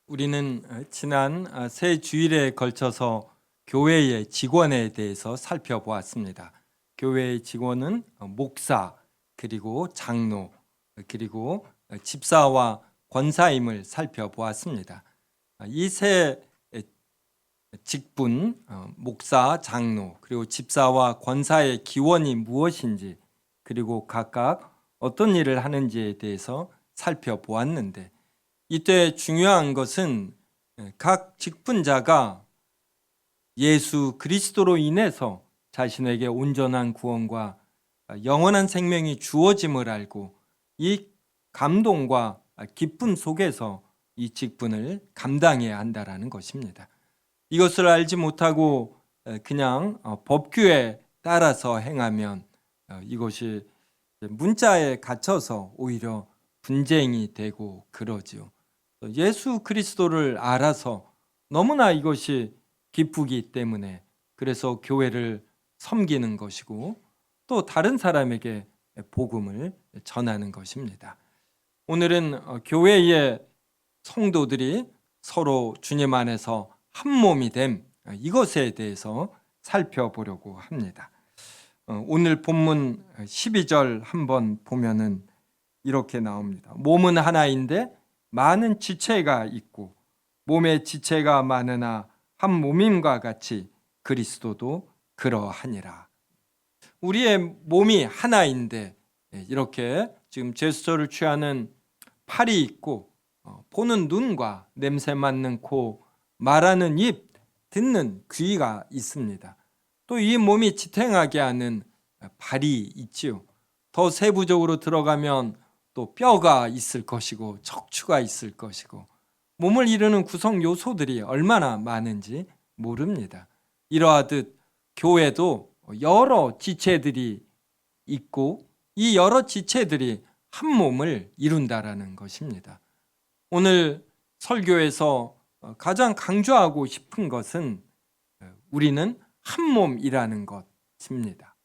우리는 지난 세 주일에 걸쳐서 교회의 직원에 대해서 살펴보았습니다. 교회의 직원은 목사, 그리고 장로, 그리고 집사와 권사임을 살펴보았습니다. 이 세 직분, 목사, 장로, 그리고 집사와 권사의 기원이 무엇인지, 그리고 각각 어떤 일을 하는지에 대해서 살펴보았는데, 이때 중요한 것은 각 직분자가 예수 그리스도로 인해서 자신에게 온전한 구원과 영원한 생명이 주어짐을 알고 이 감동과 기쁨 속에서 이 직분을 감당해야 한다는 것입니다. 이것을 알지 못하고 그냥 법규에 따라서 행하면 이것이 문자에 갇혀서 오히려 분쟁이 되고 그러지요. 예수 그리스도를 알아서 너무나 이것이 기쁘기 때문에 그래서 교회를 섬기는 것이고 또 다른 사람에게 복음을 전하는 것입니다. 오늘은 교회의 성도들이 서로 주님 안에서 한 몸이 됨 이것에 대해서 살펴보려고 합니다. 오늘 본문 12절 한번 보면은 이렇게 나옵니다. 몸은 하나인데 많은 지체가 있고 몸의 지체가 많으나 한 몸임과 같이 그리스도도 그러하니라. 우리의 몸이 하나인데 이렇게 지금 제스처를 취하는 팔이 있고 보는 눈과 냄새 맡는 코, 말하는 입, 듣는 귀가 있습니다. 또 이 몸이 지탱하게 하는 발이 있지요. 더 세부적으로 들어가면 또 뼈가 있을 것이고 척추가 있을 것이고 몸을 이루는 구성 요소들이 얼마나 많은지 모릅니다. 이러하듯 교회도 여러 지체들이 있고 이 여러 지체들이 한 몸을 이룬다라는 것입니다. 오늘 설교에서 가장 강조하고 싶은 것은 우리는 한 몸이라는 것입니다.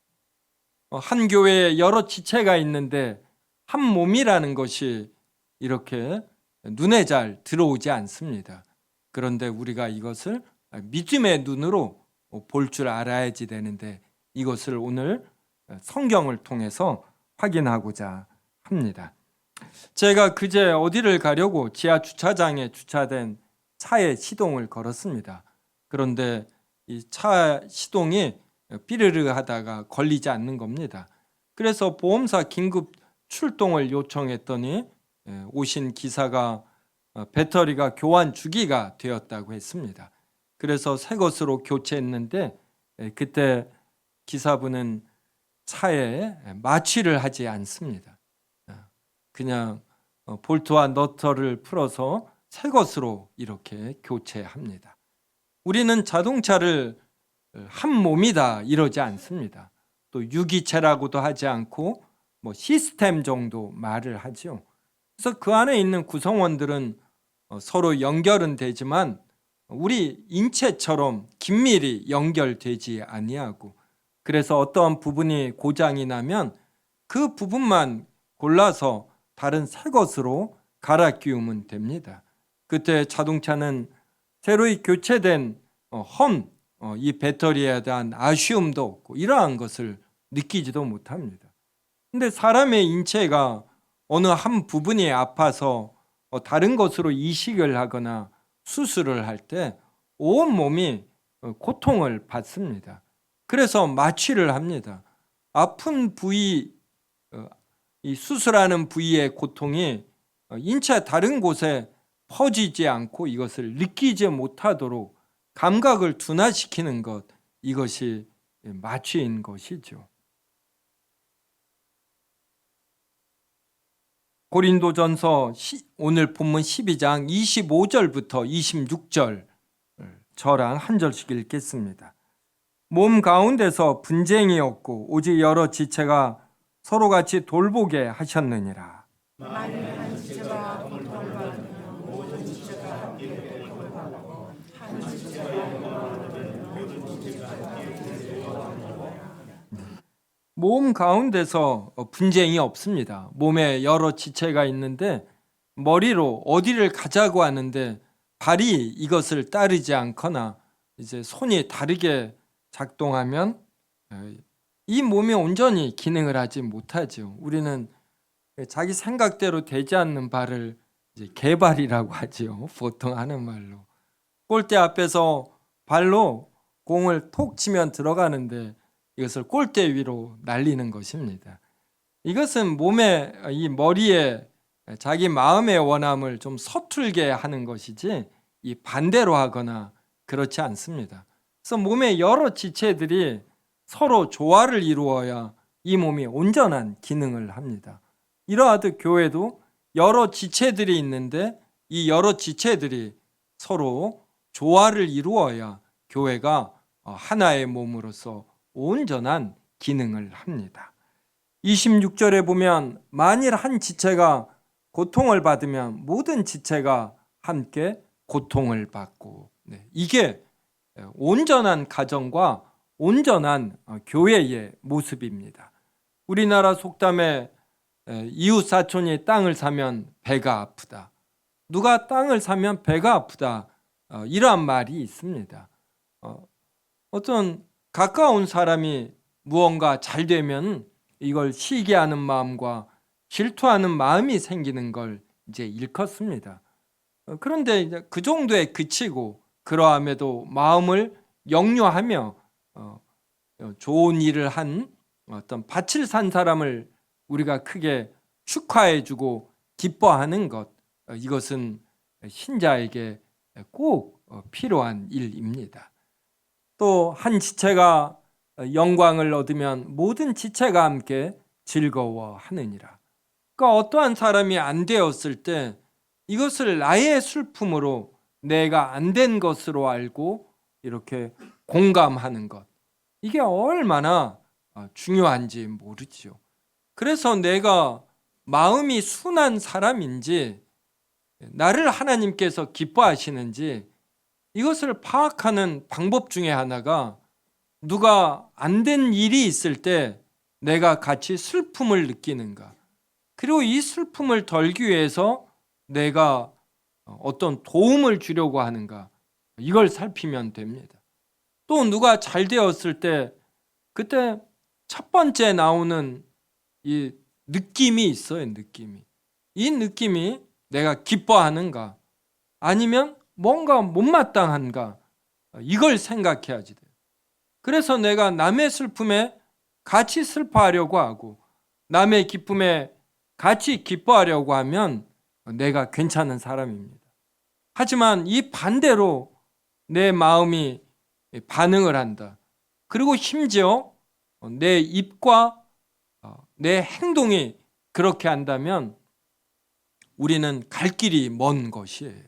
한 교회에 여러 지체가 있는데 한 몸이라는 것이 이렇게 눈에 잘 들어오지 않습니다. 그런데 우리가 이것을 믿음의 눈으로 볼 줄 알아야지 되는데 이것을 오늘 성경을 통해서 확인하고자 합니다. 제가 그제 어디를 가려고 지하 주차장에 주차된 차에 시동을 걸었습니다. 그런데 이 차 시동이 삐르르 하다가 걸리지 않는 겁니다. 그래서 보험사 긴급 출동을 요청했더니 오신 기사가 배터리가 교환 주기가 되었다고 했습니다. 그래서 새 것으로 교체했는데 그때 기사분은 차에 마취를 하지 않습니다. 그냥 볼트와 너트를 풀어서 새 것으로 이렇게 교체합니다. 우리는 자동차를 한 몸이다 이러지 않습니다. 또 유기체라고도 하지 않고 시스템 정도 말을 하죠. 그래서 그 안에 있는 구성원들은 서로 연결은 되지만 우리 인체처럼 긴밀히 연결되지 아니하고 그래서 어떠한 부분이 고장이 나면 그 부분만 골라서 다른 새 것으로 갈아 끼우면 됩니다. 그때 자동차는 새로 교체된 이 배터리에 대한 아쉬움도 없고 이러한 것을 느끼지도 못합니다. 근데 사람의 인체가 어느 한 부분이 아파서 다른 것으로 이식을 하거나 수술을 할 때 온 몸이 고통을 받습니다. 그래서 마취를 합니다. 아픈 부위, 이 수술하는 부위의 고통이 인체 다른 곳에 퍼지지 않고 이것을 느끼지 못하도록 감각을 둔화시키는 것, 이것이 마취인 것이죠. 고린도전서 오늘 본문 12장 25절부터 26절 저랑 한 절씩 읽겠습니다. 몸 가운데서 분쟁이 없고 오직 여러 지체가 서로 같이 돌보게 하셨느니라. 만일 한 지체가 돌보면 모든 지체가 함께 돌보고 한 지체가 돌보면 모든 지체가 함께 돌보고. 몸 가운데서 분쟁이 없습니다. 몸에 여러 지체가 있는데 머리로 어디를 가자고 하는데 발이 이것을 따르지 않거나 이제 손이 다르게 작동하면 이 몸이 온전히 기능을 하지 못하죠. 우리는 자기 생각대로 되지 않는 발을 이제 개발이라고 하죠. 보통 하는 말로. 골대 앞에서 발로 공을 톡 치면 들어가는데 이것을 골대 위로 날리는 것입니다. 이것은 몸에 이 머리에 자기 마음의 원함을 좀 서툴게 하는 것이지 이 반대로 하거나 그렇지 않습니다. 그래서 몸의 여러 지체들이 서로 조화를 이루어야 이 몸이 온전한 기능을 합니다. 이러하듯 교회도 여러 지체들이 있는데 이 여러 지체들이 서로 조화를 이루어야 교회가 하나의 몸으로서 온전한 기능을 합니다. 26절에 보면 만일 한 지체가 고통을 받으면 모든 지체가 함께 고통을 받고, 이게 온전한 가정과 온전한 교회의 모습입니다. 우리나라 속담에 이웃 사촌이 땅을 사면 배가 아프다, 누가 땅을 사면 배가 아프다, 이러한 말이 있습니다. 어떤 가까운 사람이 무언가 잘 되면 이걸 시기하는 마음과 질투하는 마음이 생기는 걸 이제 일컫습니다. 그런데 이제 그 정도에 그치고 그러함에도 마음을 역류하며 좋은 일을 한 어떤 밭을 산 사람을 우리가 크게 축하해주고 기뻐하는 것, 이것은 신자에게 꼭 필요한 일입니다. 또 한 지체가 영광을 얻으면 모든 지체가 함께 즐거워하느니라. 그러니까 어떠한 사람이 안 되었을 때 이것을 나의 슬픔으로 내가 안 된 것으로 알고 이렇게 공감하는 것, 이게 얼마나 중요한지 모르지요. 그래서 내가 마음이 순한 사람인지 나를 하나님께서 기뻐하시는지 이것을 파악하는 방법 중에 하나가 누가 안 된 일이 있을 때 내가 같이 슬픔을 느끼는가, 그리고 이 슬픔을 덜기 위해서 내가 어떤 도움을 주려고 하는가, 이걸 살피면 됩니다. 또 누가 잘 되었을 때 그때 첫 번째 나오는 이 느낌이 있어요. 이 느낌이 내가 기뻐하는가 아니면 뭔가 못마땅한가, 이걸 생각해야지 돼요. 그래서 내가 남의 슬픔에 같이 슬퍼하려고 하고 남의 기쁨에 같이 기뻐하려고 하면 내가 괜찮은 사람입니다. 하지만 이 반대로 내 마음이 반응을 한다, 그리고 심지어 내 입과 내 행동이 그렇게 한다면 우리는 갈 길이 먼 것이에요.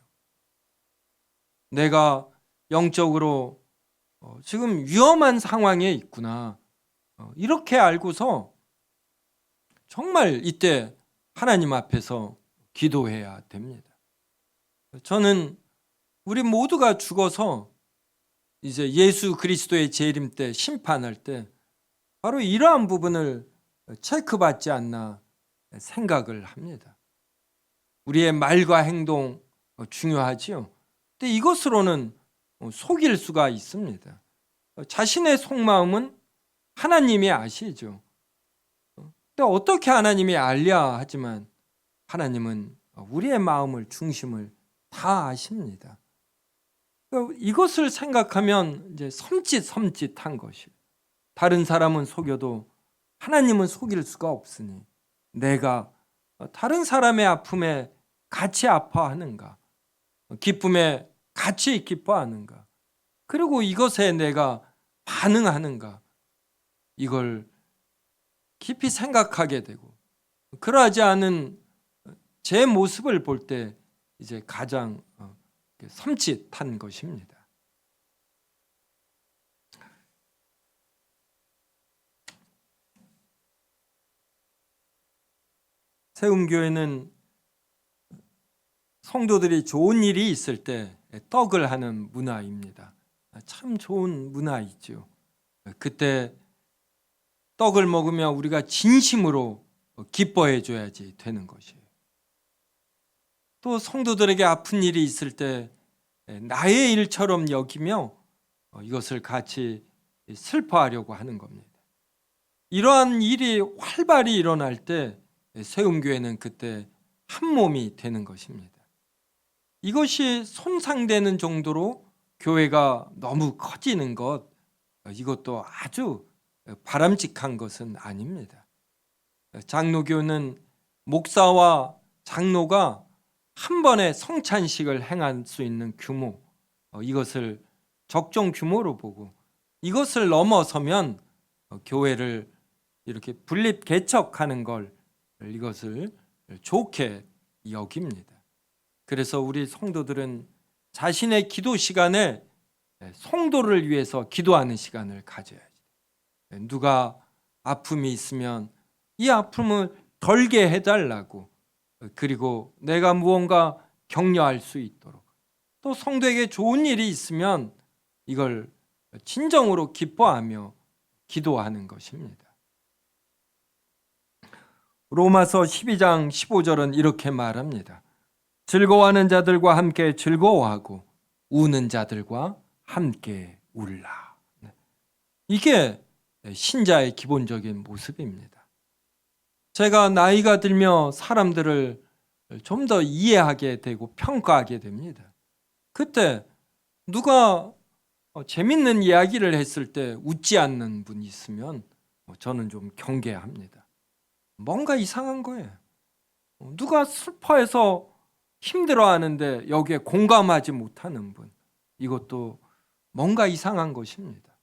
내가 영적으로 지금 위험한 상황에 있구나, 이렇게 알고서 정말 이때 하나님 앞에서 기도해야 됩니다. 저는 우리 모두가 죽어서 이제 예수 그리스도의 재림 때 심판할 때 바로 이러한 부분을 체크받지 않나 생각을 합니다. 우리의 말과 행동 중요하지요. 근데 이것으로는 속일 수가 있습니다. 자신의 속마음은 하나님이 아시죠. 근데 어떻게 하나님이 알랴 하지만 하나님은 우리의 마음을 중심을 다 아십니다. 이것을 생각하면 이제 섬찟한 것이에요. 다른 사람은 속여도 하나님은 속일 수가 없으니 내가 다른 사람의 아픔에 같이 아파하는가, 기쁨에 같이 기뻐하는가, 그리고 이것에 내가 반응하는가, 이걸 깊이 생각하게 되고, 그러하지 않은 제 모습을 볼 때 이제 가장 섬찟한 것입니다. 세움교회는 성도들이 좋은 일이 있을 때 떡을 하는 문화입니다. 참 좋은 문화이죠. 그때 떡을 먹으면 우리가 진심으로 기뻐해 줘야지 되는 것이에요. 또 성도들에게 아픈 일이 있을 때 나의 일처럼 여기며 이것을 같이 슬퍼하려고 하는 겁니다. 이러한 일이 활발히 일어날 때 세움교회는 그때 한 몸이 되는 것입니다. 이것이 손상되는 정도로 교회가 너무 커지는 것, 이것도 아주 바람직한 것은 아닙니다. 장로교는 목사와 장로가 한 번에 성찬식을 행할 수 있는 규모, 이것을 적정 규모로 보고 이것을 넘어서면 교회를 이렇게 분립 개척하는 걸 이것을 좋게 여깁니다. 그래서 우리 성도들은 자신의 기도 시간에 성도를 위해서 기도하는 시간을 가져야지. 누가 아픔이 있으면 이 아픔을 덜게 해달라고, 그리고 내가 무언가 격려할 수 있도록, 또 성도에게 좋은 일이 있으면 이걸 진정으로 기뻐하며 기도하는 것입니다. 로마서 12장 15절은 이렇게 말합니다. 즐거워하는 자들과 함께 즐거워하고 우는 자들과 함께 울라. 이게 신자의 기본적인 모습입니다. 제가 나이가 들며 사람들을 좀 더 이해하게 되고 평가하게 됩니다. 그때 누가 재밌는 이야기를 했을 때 웃지 않는 분이 있으면 저는 좀 경계합니다. 뭔가 이상한 거예요. 누가 슬퍼해서 힘들어하는데 여기에 공감하지 못하는 분, 이것도 뭔가 이상한 것입니다.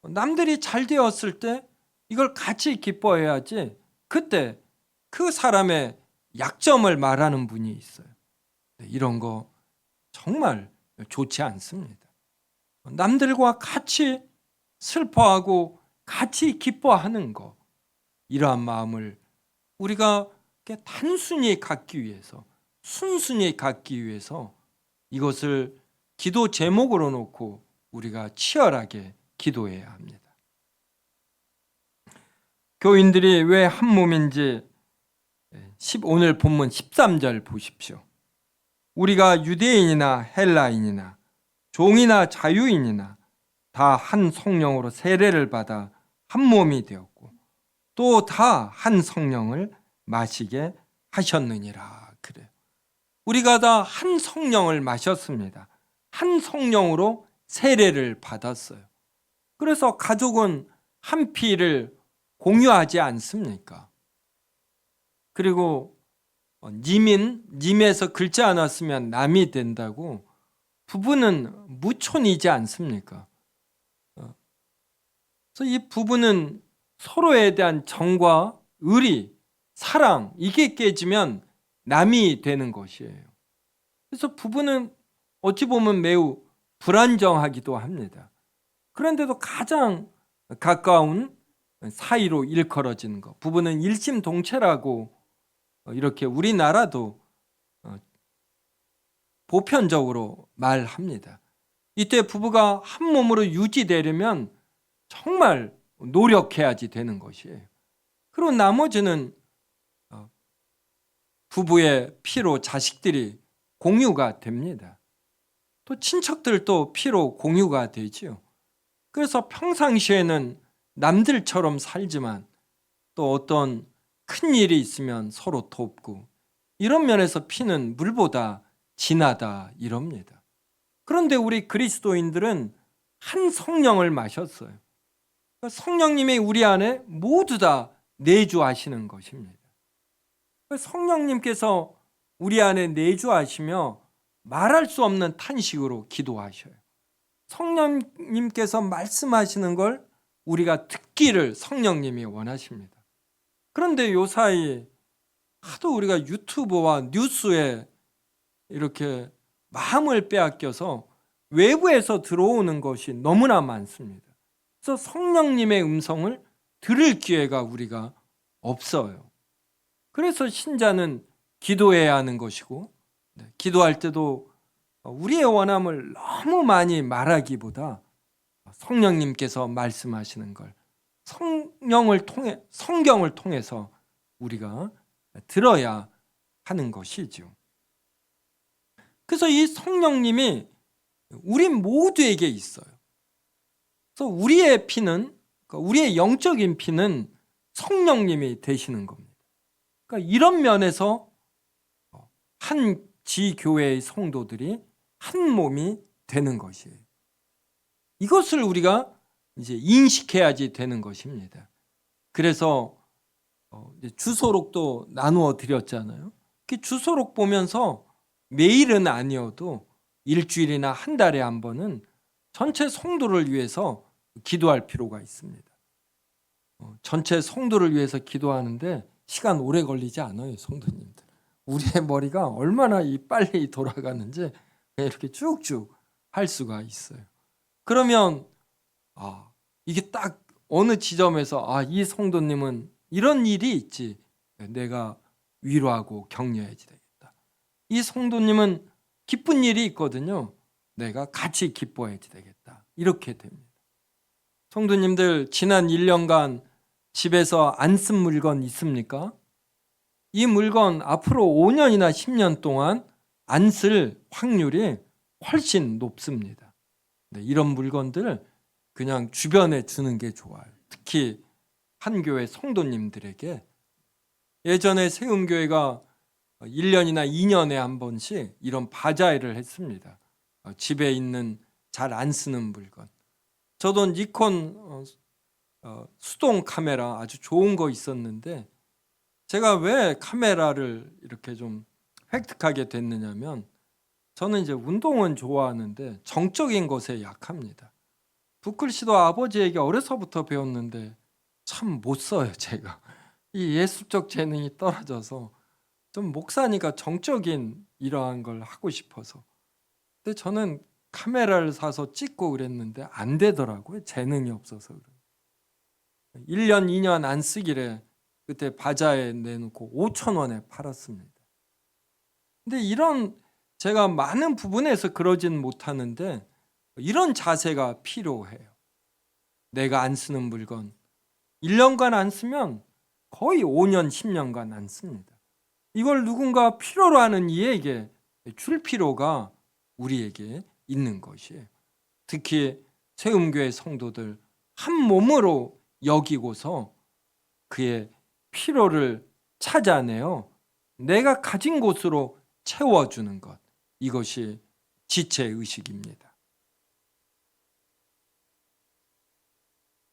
남들이 잘 되었을 때 이걸 같이 기뻐해야지, 그때 그 사람의 약점을 말하는 분이 있어요. 이런 거 정말 좋지 않습니다. 남들과 같이 슬퍼하고 같이 기뻐하는 거, 이러한 마음을 우리가 단순히 갖기 위해서, 순순히 갖기 위해서 이것을 기도 제목으로 놓고 우리가 치열하게 기도해야 합니다. 교인들이 왜 한 몸인지 오늘 본문 13절 보십시오. 우리가 유대인이나 헬라인이나 종이나 자유인이나 다 한 성령으로 세례를 받아 한 몸이 되었고 또 다 한 성령을 마시게 하셨느니라. 그래요. 우리가 다 한 성령을 마셨습니다. 한 성령으로 세례를 받았어요. 그래서 가족은 한 피를 공유하지 않습니까? 그리고 님에서 긁지 않았으면 남이 된다고, 부부는 무촌이지 않습니까? 그래서 이 부부는 서로에 대한 정과 의리, 사랑, 이게 깨지면 남이 되는 것이에요. 그래서 부부는 어찌 보면 매우 불안정하기도 합니다. 그런데도 가장 가까운 사이로 일컬어지는 것, 부부는 일심동체라고 이렇게 우리나라도 보편적으로 말합니다. 이때 부부가 한 몸으로 유지되려면 정말 노력해야지 되는 것이에요. 그리고 나머지는 부부의 피로 자식들이 공유가 됩니다. 또 친척들도 피로 공유가 되지요. 그래서 평상시에는 남들처럼 살지만 또 어떤 큰 일이 있으면 서로 돕고, 이런 면에서 피는 물보다 진하다 이럽니다. 그런데 우리 그리스도인들은 한 성령을 마셨어요. 성령님이 우리 안에 모두 다 내주하시는 것입니다. 성령님께서 우리 안에 내주하시며 말할 수 없는 탄식으로 기도하셔요. 성령님께서 말씀하시는 걸 우리가 듣기를 성령님이 원하십니다. 그런데 요사이 하도 우리가 유튜브와 뉴스에 이렇게 마음을 빼앗겨서 외부에서 들어오는 것이 너무나 많습니다. 그래서 성령님의 음성을 들을 기회가 우리가 없어요. 그래서 신자는 기도해야 하는 것이고, 기도할 때도 우리의 원함을 너무 많이 말하기보다 성령님께서 말씀하시는 걸 성경을 통해서 우리가 들어야 하는 것이죠. 그래서 이 성령님이 우리 모두에게 있어요. 그래서 우리의 피는, 그러니까 우리의 영적인 피는 성령님이 되시는 겁니다. 그러니까 이런 면에서 한 지교회의 성도들이 한 몸이 되는 것이에요. 이것을 우리가 이제 인식해야지 되는 것입니다. 그래서 주소록도 나누어 드렸잖아요. 주소록 보면서 매일은 아니어도 일주일이나 한 달에 한 번은 전체 성도를 위해서 기도할 필요가 있습니다. 전체 성도를 위해서 기도하는데 시간 오래 걸리지 않아요, 성도님들. 우리의 머리가 얼마나 빨리 돌아가는지 이렇게 쭉쭉 할 수가 있어요. 그러면 이게 딱 어느 지점에서 이 성도님은 이런 일이 있지, 내가 위로하고 격려해야지 되겠다. 이 성도님은 기쁜 일이 있거든요. 내가 같이 기뻐해야지 되겠다. 이렇게 됩니다. 성도님들, 지난 1년간 집에서 안 쓴 물건 있습니까? 이 물건 앞으로 5년이나 10년 동안 안 쓸 확률이 훨씬 높습니다. 이런 물건들 그냥 주변에 주는 게 좋아요. 특히 한 교회 성도님들에게. 예전에 세움교회가 1년이나 2년에 한 번씩 이런 바자회를 했습니다. 집에 있는 잘 안 쓰는 물건. 저도 니콘 수동 카메라 아주 좋은 거 있었는데, 제가 왜 카메라를 이렇게 좀 획득하게 됐느냐면, 저는 이제 운동은 좋아하는데 정적인 것에 약합니다. 부클씨도 아버지에게 어려서부터 배웠는데 참 못 써요, 제가. 이 예술적 재능이 떨어져서 좀 목사니까 정적인 이러한 걸 하고 싶어서. 근데 저는 카메라를 사서 찍고 그랬는데 안 되더라고요. 재능이 없어서. 1년, 2년 안 쓰기래 그때 바자에 내놓고 5,000원에 팔았습니다. 근데 이런, 제가 많은 부분에서 그러진 못하는데 이런 자세가 필요해요. 내가 안 쓰는 물건 1년간 안 쓰면 거의 5년, 10년간 안 씁니다. 이걸 누군가 필요로 하는 이에게 줄 필요가 우리에게 있는 것이에요. 특히 세움교회 성도들 한 몸으로 여기고서 그의 필요를 찾아내어 내가 가진 곳으로 채워주는 것, 이것이 지체의식입니다.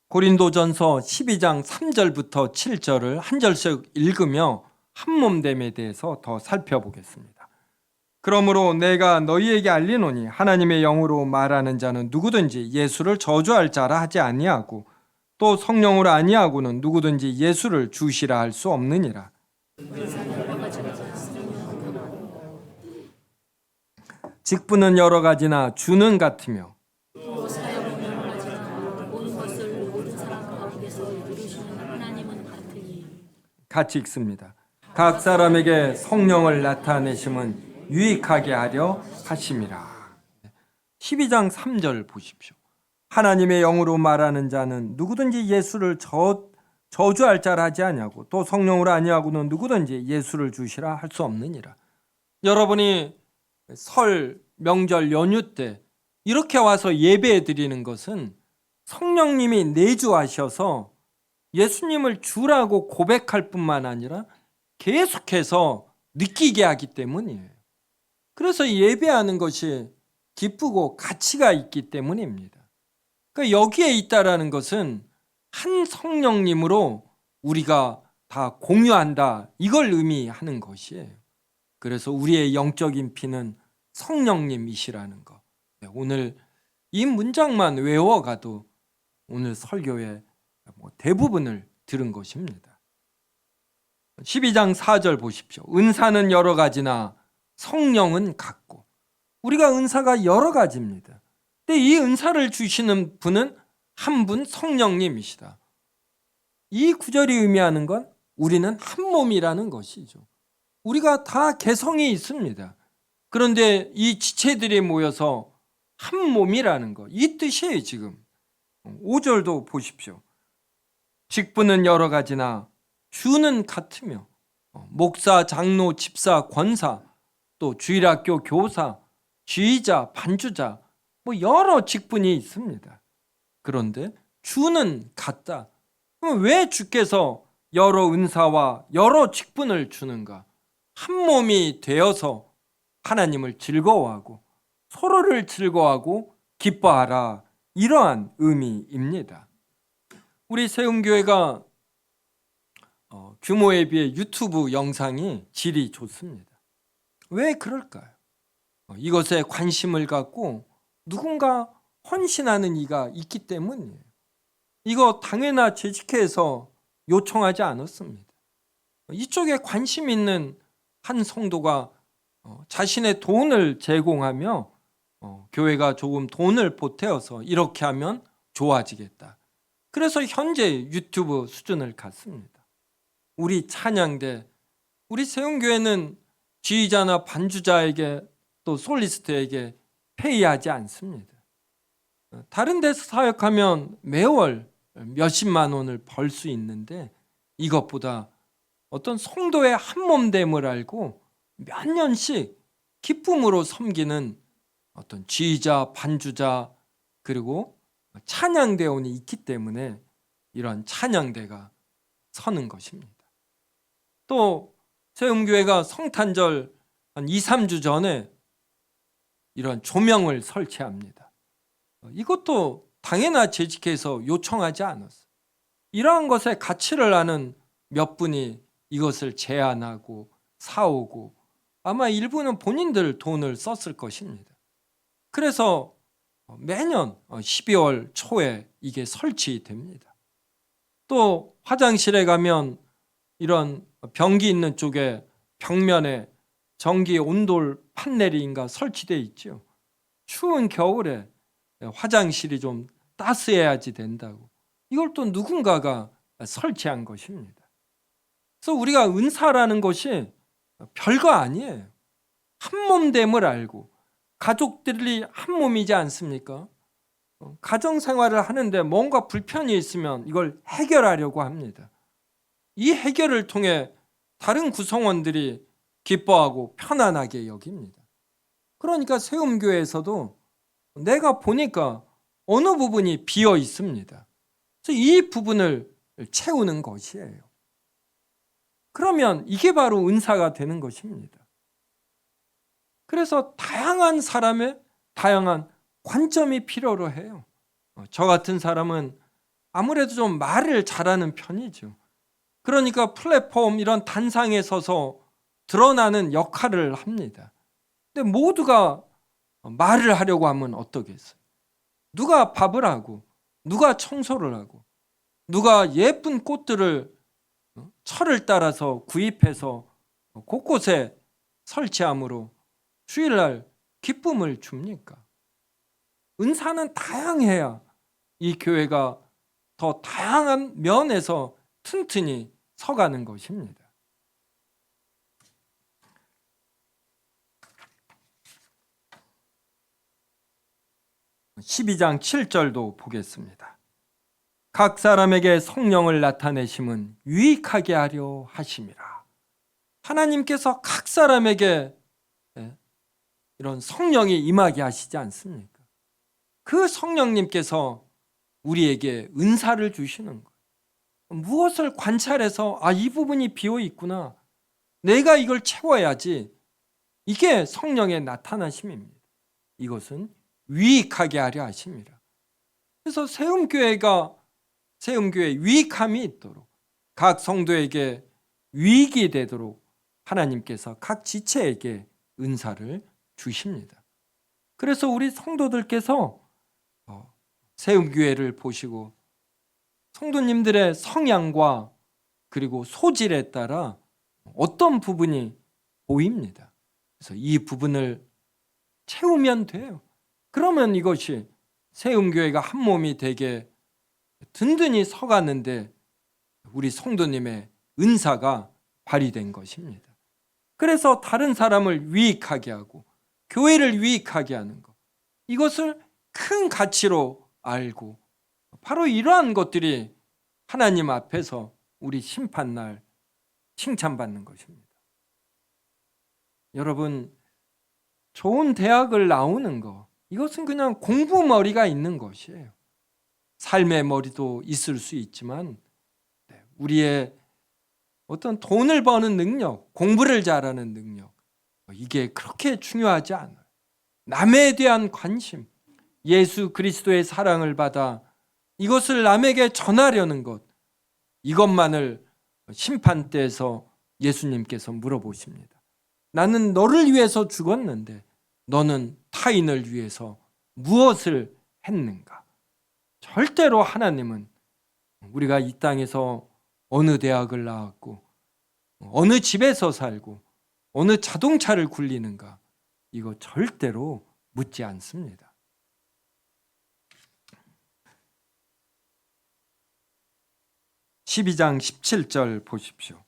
고린도전서 12장 3절부터 7절을 한 절씩 읽으며 한몸됨에 대해서 더 살펴보겠습니다. 그러므로 내가 너희에게 알리노니 하나님의 영으로 말하는 자는 누구든지 예수를 저주할 자라 하지 아니하고 또 성령으로 아니하고는 누구든지 예수를 주시라 할 수 없느니라. 직분은 여러 가지나 주는 같으며 같이 읽습니다. 각 사람에게 성령을 나타내심은 유익하게 하려 하심이라. 12장 3절 보십시오. 하나님의 영으로 말하는 자는 누구든지 예수를 저주할 자라 하지 아니하고 또 성령으로 아니하고는 누구든지 예수를 주시라 할 수 없느니라. 여러분이 설, 명절, 연휴 때 이렇게 와서 예배 드리는 것은 성령님이 내주하셔서 예수님을 주라고 고백할 뿐만 아니라 계속해서 느끼게 하기 때문이에요. 그래서 예배하는 것이 기쁘고 가치가 있기 때문입니다. 그러니까 여기에 있다라는 것은 한 성령님으로 우리가 다 공유한다, 이걸 의미하는 것이에요. 그래서 우리의 영적인 피는 성령님이시라는 것. 오늘 이 문장만 외워가도 오늘 설교의 대부분을 들은 것입니다. 12장 4절 보십시오. 은사는 여러 가지나 성령은 같고. 우리가 은사가 여러 가지입니다. 근데 이 은사를 주시는 분은 한 분, 성령님이시다. 이 구절이 의미하는 건 우리는 한 몸이라는 것이죠. 우리가 다 개성이 있습니다. 그런데 이 지체들이 모여서 한 몸이라는 것, 이 뜻이에요. 지금 5절도 보십시오. 직분은 여러 가지나 주는 같으며, 목사, 장로, 집사, 권사, 또 주일학교 교사, 지휘자, 반주자, 뭐 여러 직분이 있습니다. 그런데 주는 같다. 그럼 왜 주께서 여러 은사와 여러 직분을 주는가? 한 몸이 되어서 하나님을 즐거워하고 서로를 즐거워하고 기뻐하라, 이러한 의미입니다. 우리 세움교회가 규모에 비해 유튜브 영상이 질이 좋습니다. 왜 그럴까요? 이것에 관심을 갖고 누군가 헌신하는 이가 있기 때문이에요. 이거 당회나 재직회에서 요청하지 않았습니다. 이쪽에 관심 있는 한 성도가 자신의 돈을 제공하며 교회가 조금 돈을 보태어서 이렇게 하면 좋아지겠다. 그래서 현재 유튜브 수준을 갖습니다. 우리 찬양대, 우리 세움교회는 지휘자나 반주자에게 또 솔리스트에게 페이하지 않습니다. 다른 데서 사역하면 매월 몇십만 원을 벌 수 있는데 이것보다 어떤 성도의 한몸됨을 알고 몇 년씩 기쁨으로 섬기는 어떤 지휘자, 반주자, 그리고 찬양대원이 있기 때문에 이런 찬양대가 서는 것입니다. 또 세움교회가 성탄절 한 2, 3주 전에 이런 조명을 설치합니다. 이것도 당회나 재직회에서 요청하지 않았어요. 이러한 것에 가치를 아는 몇 분이 이것을 제안하고 사오고 아마 일부는 본인들 돈을 썼을 것입니다. 그래서 매년 12월 초에 이게 설치됩니다. 또 화장실에 가면 이런 변기 있는 쪽에 벽면에 전기 온돌 판넬인가 설치되어 있죠. 추운 겨울에 화장실이 좀 따스해야지 된다고. 이걸 또 누군가가 설치한 것입니다. 그래서 우리가 은사라는 것이 별거 아니에요. 한 몸됨을 알고 가족들이 한 몸이지 않습니까? 가정생활을 하는데 뭔가 불편이 있으면 이걸 해결하려고 합니다. 이 해결을 통해 다른 구성원들이 기뻐하고 편안하게 여깁니다. 그러니까 세움교회에서도 내가 보니까 어느 부분이 비어 있습니다. 그래서 이 부분을 채우는 것이에요. 그러면 이게 바로 은사가 되는 것입니다. 그래서 다양한 사람의 다양한 관점이 필요로 해요. 저 같은 사람은 아무래도 좀 말을 잘하는 편이죠. 그러니까 플랫폼 이런 단상에 서서 드러나는 역할을 합니다. 근데 모두가 말을 하려고 하면 어떠겠어요? 누가 밥을 하고 누가 청소를 하고 누가 예쁜 꽃들을 철을 따라서 구입해서 곳곳에 설치함으로 주일날 기쁨을 줍니까? 은사는 다양해야 이 교회가 더 다양한 면에서 튼튼히 서가는 것입니다. 12장 7절도 보겠습니다. 각 사람에게 성령을 나타내심은 유익하게 하려 하심이라. 하나님께서 각 사람에게 이런 성령이 임하게 하시지 않습니까? 그 성령님께서 우리에게 은사를 주시는 거예요. 무엇을 관찰해서 이 부분이 비어 있구나, 내가 이걸 채워야지, 이게 성령의 나타나심입니다. 이것은 유익하게 하려 하심이라. 그래서 세움교회에 유익함이 있도록, 각 성도에게 유익이 되도록 하나님께서 각 지체에게 은사를 주십니다. 그래서 우리 성도들께서 세움교회를 보시고 성도님들의 성향과 그리고 소질에 따라 어떤 부분이 보입니다. 그래서 이 부분을 채우면 돼요. 그러면 이것이 세움교회가 한 몸이 되게 든든히 서가는데 우리 성도님의 은사가 발휘된 것입니다. 그래서 다른 사람을 유익하게 하고 교회를 유익하게 하는 것, 이것을 큰 가치로 알고 바로 이러한 것들이 하나님 앞에서 우리 심판날 칭찬받는 것입니다. 여러분, 좋은 대학을 나오는 거, 이것은 그냥 공부머리가 있는 것이에요. 삶의 머리도 있을 수 있지만 우리의 어떤 돈을 버는 능력, 공부를 잘하는 능력, 이게 그렇게 중요하지 않아요. 남에 대한 관심, 예수 그리스도의 사랑을 받아 이것을 남에게 전하려는 것, 이것만을 심판대에서 예수님께서 물어보십니다. 나는 너를 위해서 죽었는데 너는 타인을 위해서 무엇을 했는가? 절대로 하나님은 우리가 이 땅에서 어느 대학을 나왔고 어느 집에서 살고 어느 자동차를 굴리는가, 이거 절대로 묻지 않습니다. (12장 17절) 보십시오.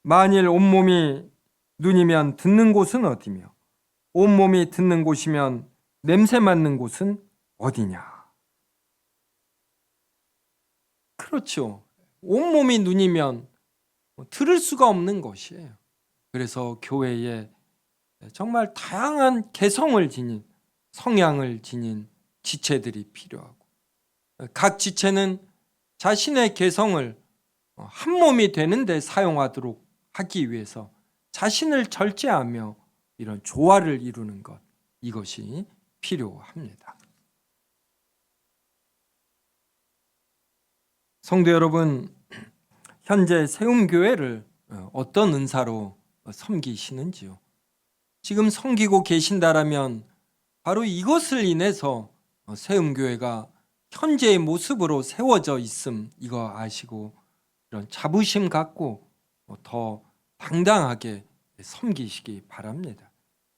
만일 온몸이 눈이면 듣는 곳은 어디며 온몸이 듣는 곳이면 냄새 맡는 곳은 어디냐? 그렇죠. 온몸이 눈이면 들을 수가 없는 것이에요. 그래서 교회에 정말 다양한 개성을 지닌, 성향을 지닌 지체들이 필요하고, 각 지체는 자신의 개성을 한 몸이 되는데 사용하도록 하기 위해서 자신을 절제하며 이런 조화를 이루는 것, 이것이 필요합니다. 성도 여러분, 현재 세움교회를 어떤 은사로 섬기시는지요? 지금 섬기고 계신다라면 바로 이것을 인해서 세움교회가 현재의 모습으로 세워져 있음, 이거 아시고 이런 자부심 갖고 더 당당하게 섬기시기 바랍니다.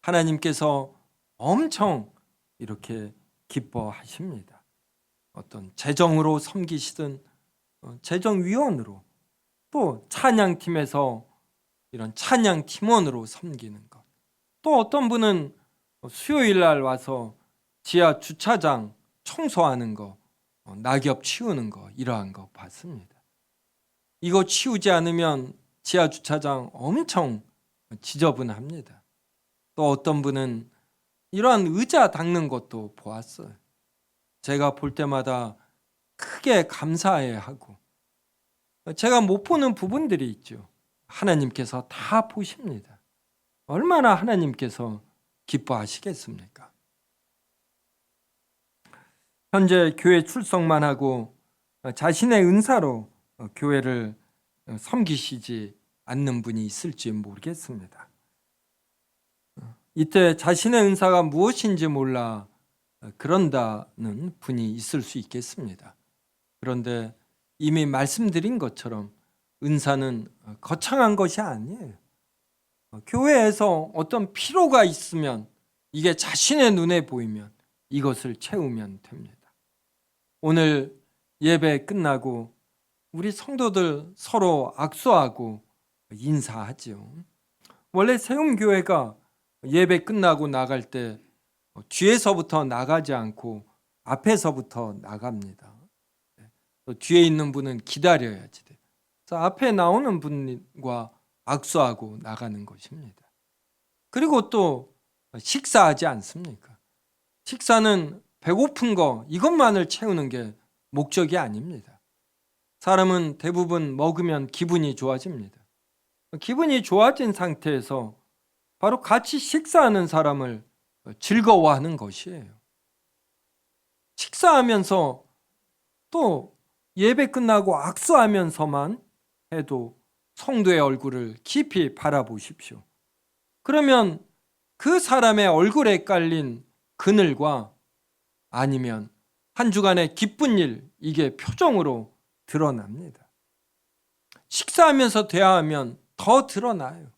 하나님께서 엄청 이렇게 기뻐하십니다. 어떤 재정으로 섬기시든 재정위원으로, 또 찬양팀에서 이런 찬양팀원으로 섬기는 것, 또 어떤 분은 수요일 날 와서 지하 주차장 청소하는 거, 낙엽 치우는 거, 이러한 거 봤습니다. 이거 치우지 않으면 지하 주차장 엄청 지저분합니다. 또 어떤 분은 이러한 의자 닦는 것도 보았어요. 제가 볼 때마다 크게 감사해하고, 제가 못 보는 부분들이 있죠. 하나님께서 다 보십니다. 얼마나 하나님께서 기뻐하시겠습니까? 현재 교회 출석만 하고 자신의 은사로 교회를 섬기시지 않는 분이 있을지 모르겠습니다. 이때 자신의 은사가 무엇인지 몰라 그런다는 분이 있을 수 있겠습니다. 그런데 이미 말씀드린 것처럼 은사는 거창한 것이 아니에요. 교회에서 어떤 필요가 있으면, 이게 자신의 눈에 보이면 이것을 채우면 됩니다. 오늘 예배 끝나고 우리 성도들 서로 악수하고 인사하죠. 원래 세움교회가 예배 끝나고 나갈 때 뒤에서부터 나가지 않고 앞에서부터 나갑니다. 또 뒤에 있는 분은 기다려야지 돼요. 그래서 앞에 나오는 분과 악수하고 나가는 것입니다. 그리고 또 식사하지 않습니까? 식사는 배고픈 거, 이것만을 채우는 게 목적이 아닙니다. 사람은 대부분 먹으면 기분이 좋아집니다. 기분이 좋아진 상태에서 바로 같이 식사하는 사람을 즐거워하는 것이에요. 식사하면서 또 예배 끝나고 악수하면서만 해도 성도의 얼굴을 깊이 바라보십시오. 그러면 그 사람의 얼굴에 깔린 그늘과 아니면 한 주간의 기쁜 일, 이게 표정으로 드러납니다. 식사하면서 대화하면 더 드러나요.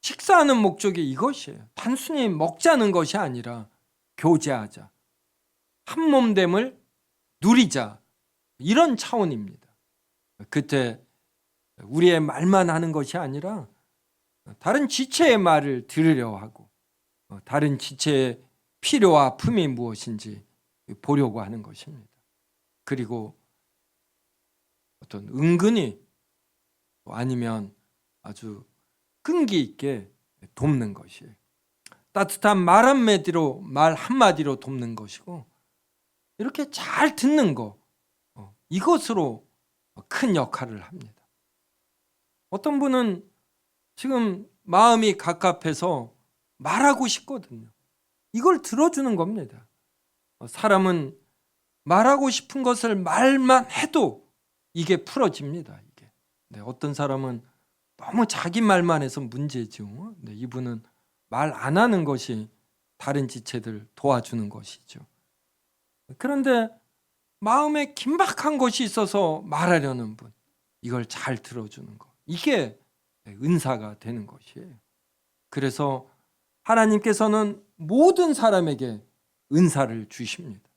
식사하는 목적이 이것이에요. 단순히 먹자는 것이 아니라 교제하자, 한 몸됨을 누리자, 이런 차원입니다. 그때 우리의 말만 하는 것이 아니라 다른 지체의 말을 들으려 하고, 다른 지체의 필요와 품이 무엇인지 보려고 하는 것입니다. 그리고 어떤 은근히 아니면 아주 끈기 있게 돕는 것이에요. 따뜻한 말 한마디로 돕는 것이고, 이렇게 잘 듣는 거, 이것으로 큰 역할을 합니다. 어떤 분은 지금 마음이 갑갑해서 말하고 싶거든요. 이걸 들어주는 겁니다. 사람은 말하고 싶은 것을 말만 해도 이게 풀어집니다. 이게. 네, 어떤 사람은 너무 자기 말만 해서 문제죠. 네, 이분은 말 안 하는 것이 다른 지체들 도와주는 것이죠. 그런데 마음에 긴박한 것이 있어서 말하려는 분, 이걸 잘 들어주는 것, 이게 은사가 되는 것이에요. 그래서 하나님께서는 모든 사람에게 은사를 주십니다.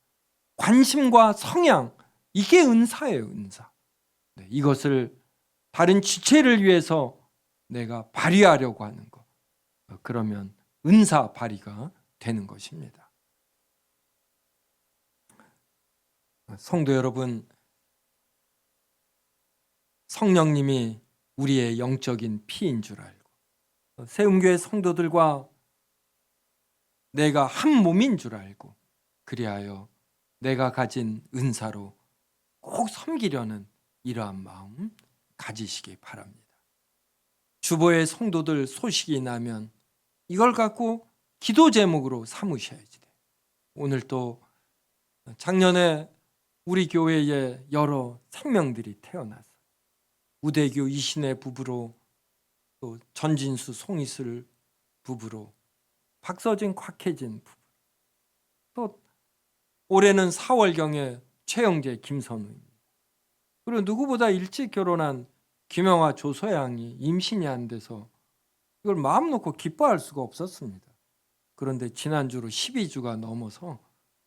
관심과 성향, 이게 은사예요. 은사. 네, 이것을 다른 지체를 위해서 내가 발휘하려고 하는 것, 그러면 은사 발휘가 되는 것입니다. 성도 여러분, 성령님이 우리의 영적인 피인 줄 알고, 세움교회 성도들과 내가 한 몸인 줄 알고, 그리하여 내가 가진 은사로 꼭 섬기려는 이러한 마음 가지시기 바랍니다. 주보의 성도들 소식이 나면 이걸 갖고 기도 제목으로 삼으셔야지 돼요. 오늘 또 작년에 우리 교회에 여러 생명들이 태어났어요. 우대규 이신의 부부로, 또 전진수 송이슬 부부로, 박서진 곽혜진 부부, 또 올해는 4월경에 최영재 김선우입니다. 그리고 누구보다 일찍 결혼한 김영화 조소양이 임신이 안 돼서 이걸 마음 놓고 기뻐할 수가 없었습니다. 그런데 지난주로 12주가 넘어서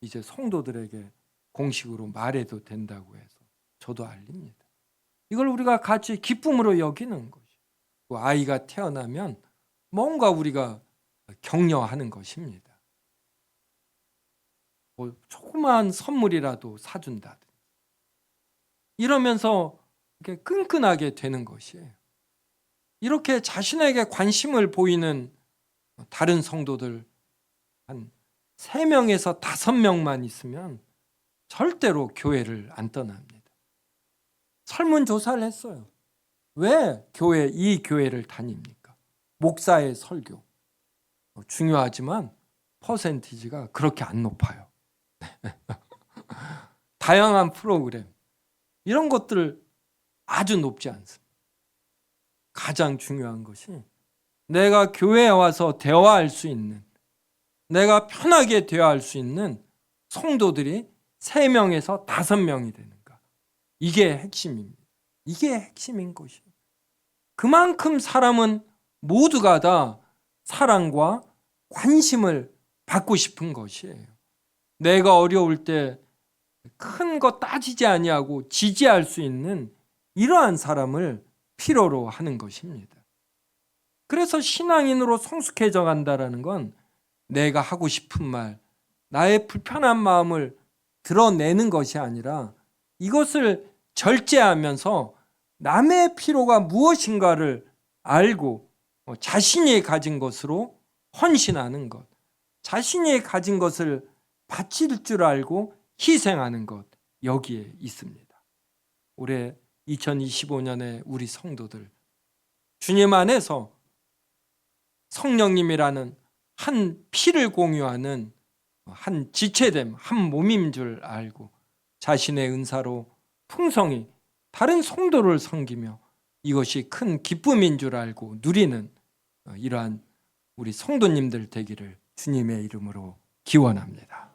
이제 성도들에게 공식으로 말해도 된다고 해서 저도 알립니다. 이걸 우리가 같이 기쁨으로 여기는 것이고, 아이가 태어나면 뭔가 우리가 격려하는 것입니다. 뭐 조그마한 선물이라도 사준다든지 이러면서 이렇게 끈끈하게 되는 것이에요. 이렇게 자신에게 관심을 보이는 다른 성도들 한 3명에서 5명만 있으면 절대로 교회를 안 떠납니다. 설문조사를 했어요. 왜 이 교회를 다닙니까? 목사의 설교 중요하지만 퍼센티지가 그렇게 안 높아요. 다양한 프로그램, 이런 것들 아주 높지 않습니다. 가장 중요한 것이 내가 교회에 와서 대화할 수 있는, 내가 편하게 대화할 수 있는 성도들이 3명에서 5명이 되는가, 이게 핵심입니다. 이게 핵심인 것이에요. 그만큼 사람은 모두가 다 사랑과 관심을 받고 싶은 것이에요. 내가 어려울 때 큰 거 따지지 아니하고 지지할 수 있는 이러한 사람을 필요로 하는 것입니다. 그래서 신앙인으로 성숙해져 간다는 건 내가 하고 싶은 말, 나의 불편한 마음을 드러내는 것이 아니라 이것을 절제하면서 남의 필요가 무엇인가를 알고 자신이 가진 것으로 헌신하는 것, 자신이 가진 것을 바칠 줄 알고 희생하는 것, 여기에 있습니다. 올해 2025년에 우리 성도들, 주님 안에서 성령님이라는 한 피를 공유하는 한 지체됨, 한 몸인 줄 알고 자신의 은사로 풍성히 다른 성도를 섬기며 이것이 큰 기쁨인 줄 알고 누리는 이러한 우리 성도님들 되기를 주님의 이름으로 기원합니다.